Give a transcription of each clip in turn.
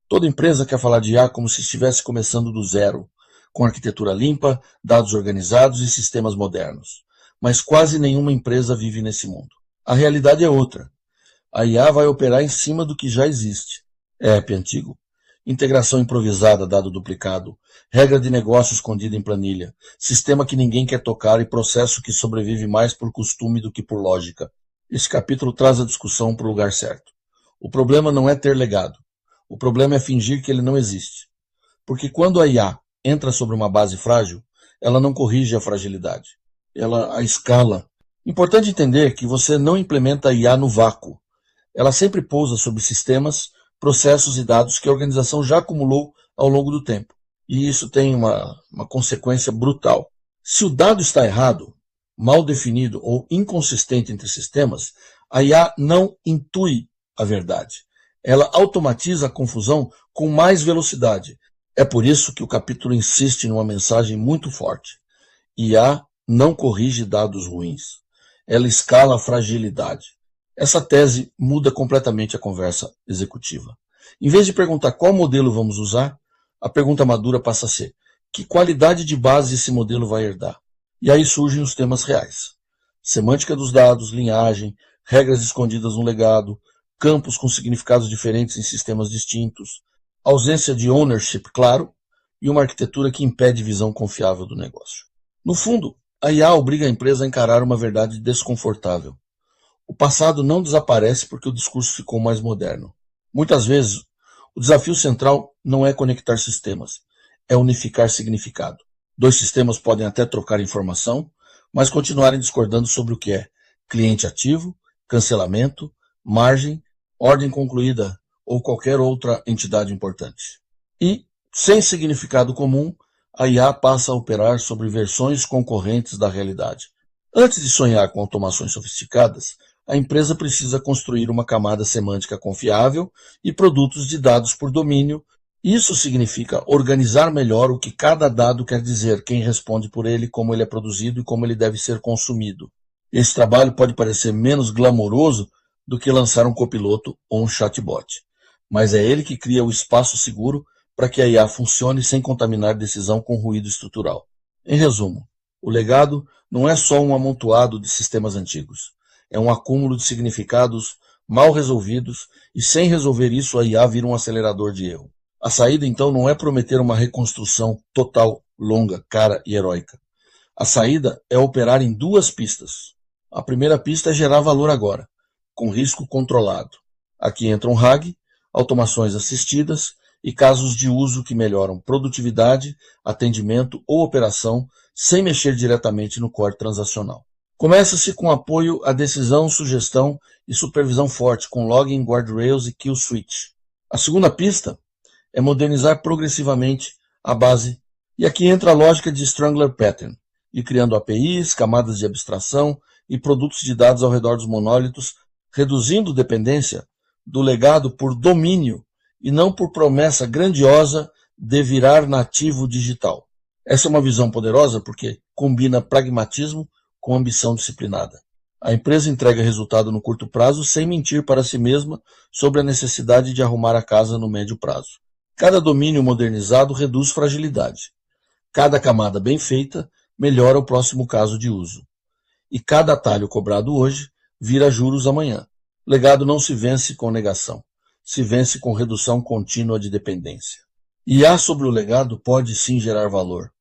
Toda empresa quer falar de IA como se estivesse começando do zero, com arquitetura limpa, dados organizados e sistemas modernos. Mas quase nenhuma empresa vive nesse mundo. A realidade é outra. A IA vai operar em cima do que já existe. App antigo, integração improvisada, dado duplicado, regra de negócio escondida em planilha, sistema que ninguém quer tocar e processo que sobrevive mais por costume do que por lógica. Esse capítulo traz a discussão para o lugar certo. O problema não é ter legado. O problema é fingir que ele não existe. Porque quando a IA entra sobre uma base frágil, ela não corrige a fragilidade. Ela a escala. Importante entender que você não implementa a IA no vácuo. Ela sempre pousa sobre sistemas, processos e dados que a organização já acumulou ao longo do tempo. E isso tem uma consequência brutal. Se o dado está errado, mal definido ou inconsistente entre sistemas, a IA não intui a verdade. Ela automatiza a confusão com mais velocidade. É por isso que o capítulo insiste numa mensagem muito forte. IA não corrige dados ruins. Ela escala a fragilidade. Essa tese muda completamente a conversa executiva. Em vez de perguntar qual modelo vamos usar, a pergunta madura passa a ser: que qualidade de base esse modelo vai herdar? E aí surgem os temas reais. Semântica dos dados, linhagem, regras escondidas no legado, campos com significados diferentes em sistemas distintos, ausência de ownership claro e uma arquitetura que impede visão confiável do negócio. No fundo, a IA obriga a empresa a encarar uma verdade desconfortável. O passado não desaparece porque o discurso ficou mais moderno. Muitas vezes, o desafio central não é conectar sistemas, é unificar significado. Dois sistemas podem até trocar informação, mas continuarem discordando sobre o que é cliente ativo, cancelamento, margem, ordem concluída ou qualquer outra entidade importante. E, sem significado comum, a IA passa a operar sobre versões concorrentes da realidade. Antes de sonhar com automações sofisticadas, a empresa precisa construir uma camada semântica confiável e produtos de dados por domínio. Isso significa organizar melhor o que cada dado quer dizer, quem responde por ele, como ele é produzido e como ele deve ser consumido. Esse trabalho pode parecer menos glamouroso do que lançar um copiloto ou um chatbot, mas é ele que cria o espaço seguro para que a IA funcione sem contaminar decisão com ruído estrutural. Em resumo, o legado não é só um amontoado de sistemas antigos. É um acúmulo de significados mal resolvidos e sem resolver isso a IA vira um acelerador de erro. A saída então não é prometer uma reconstrução total, longa, cara e heróica. A saída é operar em duas pistas. A primeira pista é gerar valor agora, com risco controlado. Aqui entram RAG, automações assistidas e casos de uso que melhoram produtividade, atendimento ou operação sem mexer diretamente no core transacional. Começa-se com apoio à decisão, sugestão e supervisão forte, com login, guardrails e kill switch. A segunda pista é modernizar progressivamente a base, e aqui entra a lógica de Strangler Pattern, e criando APIs, camadas de abstração e produtos de dados ao redor dos monólitos, reduzindo dependência do legado por domínio e não por promessa grandiosa de virar nativo digital. Essa é uma visão poderosa porque combina pragmatismo com ambição disciplinada. A empresa entrega resultado no curto prazo sem mentir para si mesma sobre a necessidade de arrumar a casa no médio prazo. Cada domínio modernizado reduz fragilidade. Cada camada bem feita melhora o próximo caso de uso. E cada atalho cobrado hoje vira juros amanhã. Legado não se vence com negação, se vence com redução contínua de dependência. IA sobre o legado pode sim gerar valor,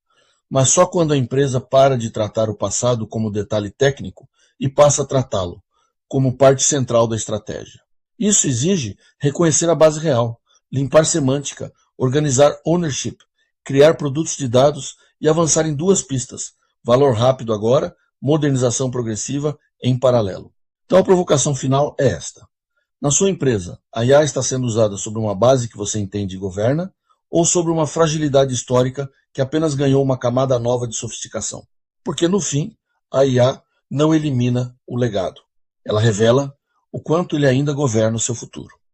mas só quando a empresa para de tratar o passado como detalhe técnico e passa a tratá-lo como parte central da estratégia. Isso exige reconhecer a base real, limpar semântica, organizar ownership, criar produtos de dados e avançar em duas pistas: valor rápido agora, modernização progressiva em paralelo. Então a provocação final é esta. Na sua empresa, a IA está sendo usada sobre uma base que você entende e governa, ou sobre uma fragilidade histórica que apenas ganhou uma camada nova de sofisticação? Porque, no fim, a IA não elimina o legado. Ela revela o quanto ele ainda governa o seu futuro.